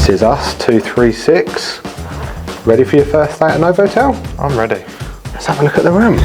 This is us, 236. Ready for your first night at Novotel? I'm ready. Let's have a look at the room.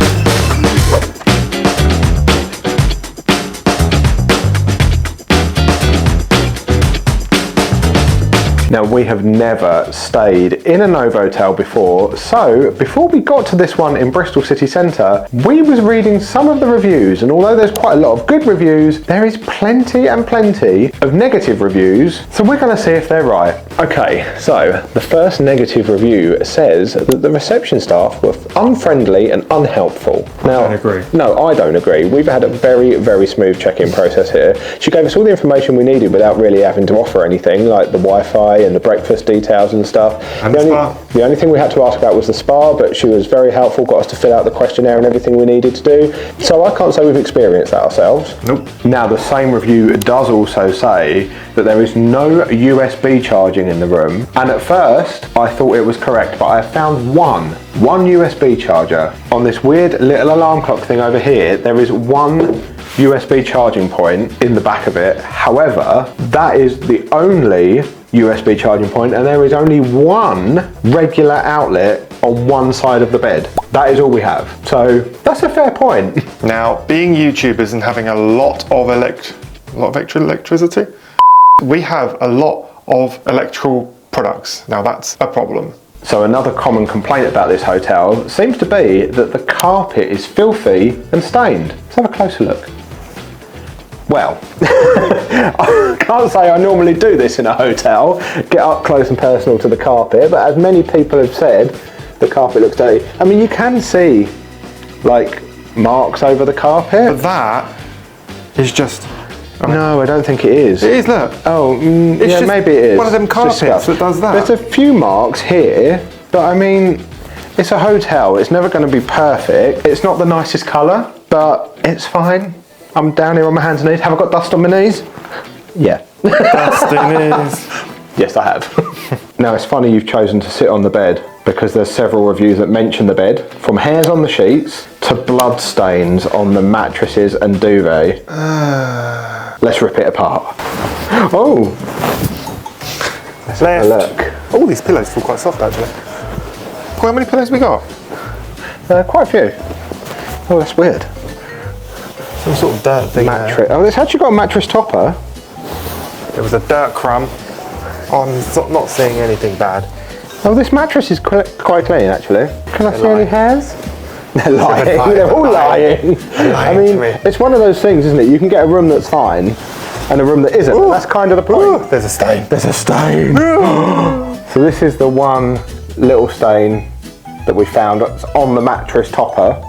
Now, we have never stayed in a Novotel before, so before we got to this one in Bristol city centre, we was reading some of the reviews, and although there's quite a lot of good reviews, there is plenty and plenty of negative reviews, so we're going to see if they're right. Okay, so the first negative review says that the reception staff were unfriendly and unhelpful. Now, I don't agree. No, I don't agree. We've had a very, very smooth check-in process here. She gave us all the information we needed without really having to offer anything, like the Wi-Fi and the breakfast details and stuff. And the spa. The only thing we had to ask about was the spa, but she was very helpful, got us to fill out the questionnaire and everything we needed to do. So I can't say we've experienced that ourselves. Nope. Now, the same review does also say that there is no USB charging in the room. And at first, I thought it was correct, but I found one USB charger. On this weird little alarm clock thing over here, there is one USB charging point in the back of it. However, that is the only USB charging point, and there is only one regular outlet on one side of the bed. That is all we have. So that's a fair point. Now, being YouTubers and having a lot of electricity, we have a lot of electrical products. Now that's a problem. So another common complaint about this hotel seems to be that the carpet is filthy and stained. Let's have a closer look. Well, I can't say I normally do this in a hotel, get up close and personal to the carpet, but as many people have said, the carpet looks dirty. I mean, you can see like marks over the carpet. But that is just... No, I don't think it is. It is, look. Oh, It's yeah, just maybe it is. one of them carpets that does that. There's a few marks here, but I mean, it's a hotel. It's never going to be perfect. It's not the nicest colour, but it's fine. I'm down here on my hands and knees. Have I got dust on my knees? Yeah. Dust in his... Yes, I have. Now, it's funny you've chosen to sit on the bed because there's several reviews that mention the bed, from hairs on the sheets to blood stains on the mattresses and duvet. Let's rip it apart. Oh! Let's have a look. All these pillows feel quite soft, actually. How many pillows we got? Quite a few. Oh, that's weird. Some sort of dirt thing. Mattress. Oh, it's actually got a mattress topper. There was a dirt crumb. Oh, I'm not seeing anything bad. Oh, this mattress is quite clean, actually. Can I see any hairs? They're lying. They're all lying. I mean, it's one of those things, isn't it? You can get a room that's fine and a room that isn't. And that's kind of the point. Ooh, there's a stain. There's a stain. So this is the one little stain that we found on the mattress topper,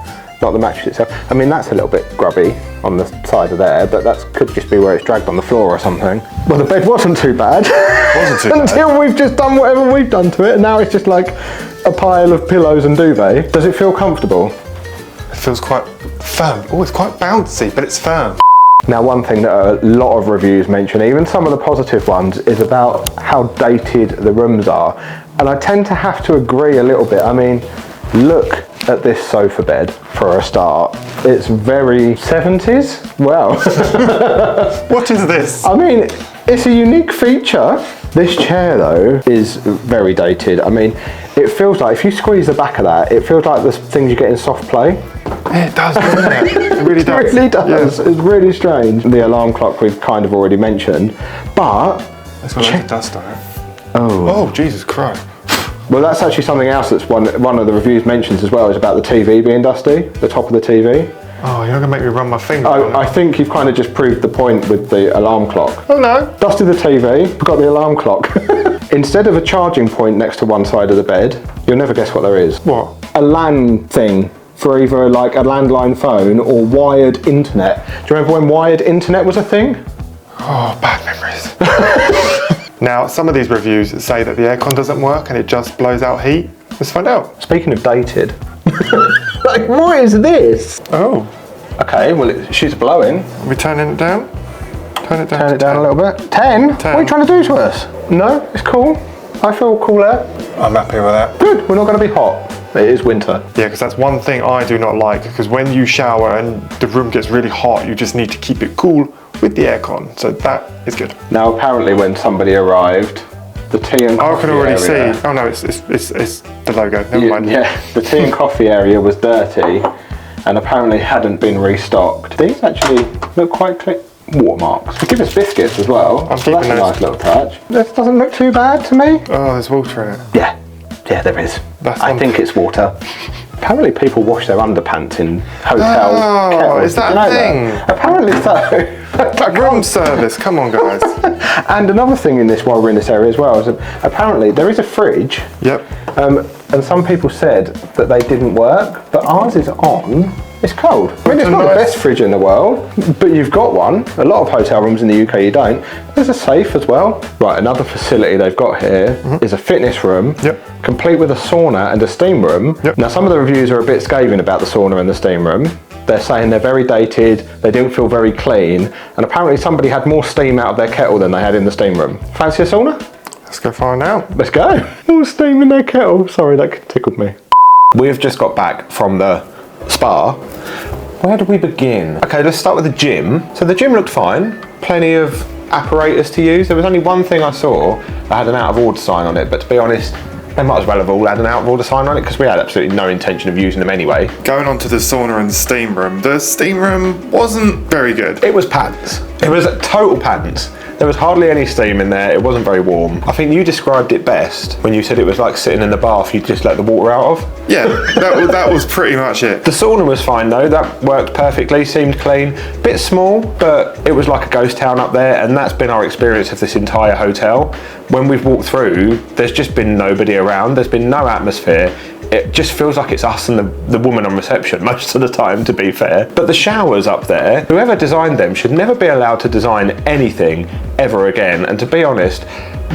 not the mattress itself. I mean, that's a little bit grubby on the side of there, but that could just be where it's dragged on the floor or something. Well, the bed wasn't too bad. Wasn't too bad. Until we've just done whatever we've done to it, and now it's just like a pile of pillows and duvet. Does it feel comfortable? It feels quite firm. Oh, it's quite bouncy, but it's firm. Now, one thing that a lot of reviews mention, even some of the positive ones, is about how dated the rooms are. And I tend to have to agree a little bit. I mean, look at this sofa bed for a start. It's very 70s. Well, What is this? I mean, it's a unique feature. This chair though is very dated. I mean, it feels like if you squeeze the back of that, it feels like the things you get in soft play. It does, doesn't it? It really does. It really does. Yeah. It's really strange. The alarm clock we've kind of already mentioned, but It's got loads of dust on it. oh, Oh, Jesus Christ. well, that's actually something else that's one of the reviews mentions as well, is about the TV being dusty, the top of the TV. Oh, you're not gonna make me run my finger. Oh, I think you've kind of just proved the point with the alarm clock. Oh no. Dusted the TV, forgot the alarm clock. Instead of a charging point next to one side of the bed, you'll never guess what there is. What? A LAN thing for either like a landline phone or wired internet. Do you remember when wired internet was a thing? Oh, bad memories. Now, some of these reviews say that the aircon doesn't work and it just blows out heat. Let's find out. Speaking of dated, like what is this? Oh. Okay, well she's blowing. Are we turning it down? Turn it down. Turn it down a little bit. 10? What are you trying to do to us? No, it's cool. I feel cooler. I'm happy with that. Good, we're not going to be hot. It is winter. Yeah, because that's one thing I do not like, because when you shower and the room gets really hot, you just need to keep it cool with the aircon. So that is good. Now apparently when somebody arrived, the tea and coffee I can already area. see. Oh no, it's the logo. Never mind. Yeah, the tea and coffee area was dirty and apparently hadn't been restocked. These actually look quite clean. Watermarks. They give us biscuits as well. So that's a nice little touch. This doesn't look too bad to me. Oh, there's water in it. Yeah, there is. I think it's water. Apparently people wash their underpants in hotel kettles. Is that a thing? Apparently so. Room service, come on guys. And another thing in this, while we're in this area as well, is that apparently there is a fridge. Yep. And some people said that they didn't work, but ours is on. It's cold. I mean, it's not the best fridge in the world, but you've got one. A lot of hotel rooms in the UK you don't. There's a safe as well. Right, another facility they've got here is a fitness room, complete with a sauna and a steam room. Now, some of the reviews are a bit scathing about the sauna and the steam room. They're saying they're very dated, they didn't feel very clean, and apparently somebody had more steam out of their kettle than they had in the steam room. Fancy a sauna? Let's go find out. Let's go. More steam in their kettle. Sorry, that tickled me. We've just got back from the spa. Where do we begin? Okay, let's start with the gym. So the gym looked fine. Plenty of apparatus to use. There was only one thing I saw that had an out of order sign on it, but to be honest, they might as well have all had an out of order sign on it because we had absolutely no intention of using them anyway. Going on to the sauna and steam room. The steam room wasn't very good. It was pants. It was total pants. There was hardly any steam in there. It wasn't very warm. I think you described it best when you said it was like sitting in the bath you just let the water out of. Yeah, that was pretty much it. The sauna was fine though. That worked perfectly, seemed clean. Bit small, but it was like a ghost town up there, and that's been our experience of this entire hotel. When we've walked through, there's just been nobody around. There's been no atmosphere. It just feels like it's us and the woman on reception most of the time, to be fair. But the showers up there, whoever designed them should never be allowed to design anything ever again. And to be honest,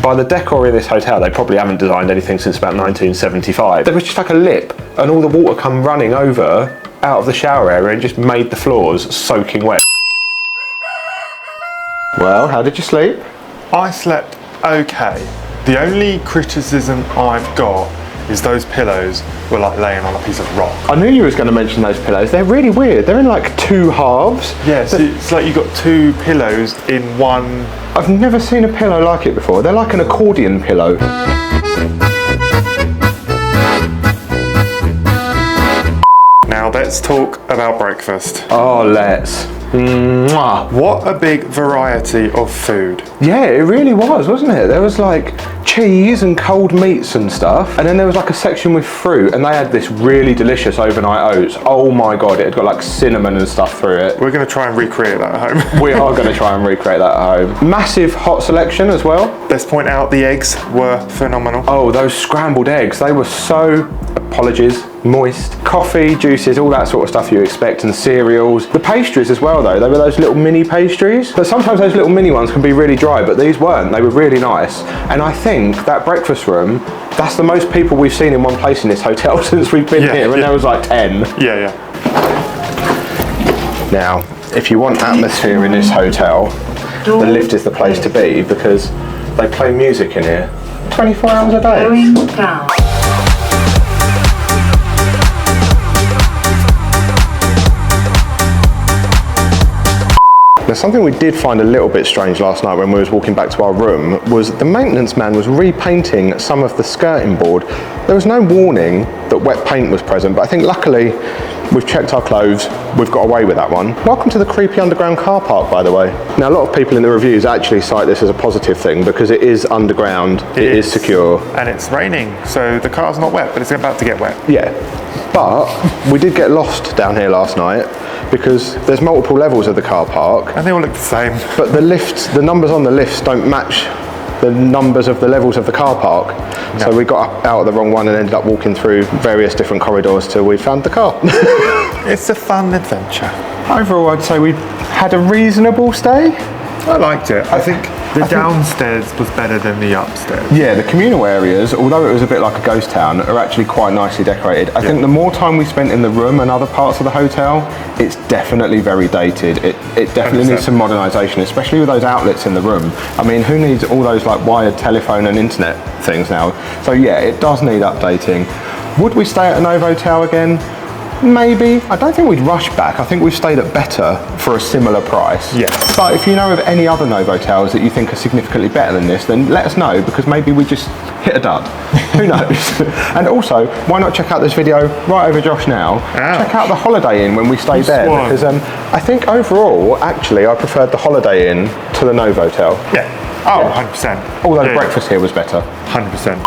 by the decor in this hotel, they probably haven't designed anything since about 1975. There was just like a lip and all the water come running over out of the shower area and just made the floors soaking wet. Well, how did you sleep? I slept okay. The only criticism I've got is those pillows were like laying on a piece of rock. I knew you was going to mention those pillows. They're really weird. They're in like two halves. Yeah, so it's like you got two pillows in one. I've never seen a pillow like it before. They're like an accordion pillow. Now let's talk about breakfast. Oh, let's. Mwah. What a big variety of food. Yeah, it really was, wasn't it? There was like cheese and cold meats and stuff, and then there was like a section with fruit, and they had this really delicious overnight oats. Oh my god, it had got like cinnamon and stuff through it. We're going to try and recreate that at home. We are going to try and recreate that at home. Massive hot selection as well. Let's point out the eggs were phenomenal. Oh, those scrambled eggs, they were so, apologies, moist. Coffee, juices, all that sort of stuff you expect, and cereals. The pastries as well though, they were those little mini pastries. But sometimes those little mini ones can be really dry, but these weren't. They were really nice. And I think that breakfast room, that's the most people we've seen in one place in this hotel since we've been here, and there was like 10. Yeah. Now, if you want atmosphere in this hotel, the lift is the place to be because they play music in here 24 hours a day. Going down. Now, something we did find a little bit strange last night when we was walking back to our room was the maintenance man was repainting some of the skirting board. There was no warning that wet paint was present, but I think luckily we've checked our clothes, we've got away with that one. Welcome to the creepy underground car park, by the way. Now, a lot of people in the reviews actually cite this as a positive thing because it is underground, it is secure. And it's raining, so the car's not wet, but it's about to get wet. Yeah, but we did get lost down here last night because there's multiple levels of the car park. And they all look the same. But the lifts, the numbers on the lifts don't match the numbers of the levels of the car park. No. So we got out of the wrong one and ended up walking through various different corridors till we found the car. It's a fun adventure. Overall, I'd say we had a reasonable stay. I liked it. I think the downstairs was better than the upstairs. Yeah, the communal areas, although it was a bit like a ghost town, are actually quite nicely decorated. I think the more time we spent in the room and other parts of the hotel, it's definitely very dated. It definitely 100%. Needs some modernisation, especially with those outlets in the room. I mean, who needs all those like wired telephone and internet things now? So yeah, it does need updating. Would we stay at a Novotel again? maybe. I don't think we'd rush back. I think we've stayed at better for a similar price. Yes. But if you know of any other Novotels that you think are significantly better than this, then let us know, because maybe we just hit a dud. Who knows? And also, why not check out this video right over Josh now? Ow. Check out the Holiday Inn when we stayed This there, one. because I think overall, actually, I preferred the Holiday Inn to the Novotel. Yeah. Oh, 100%. Although Yeah, breakfast here was better. 100%.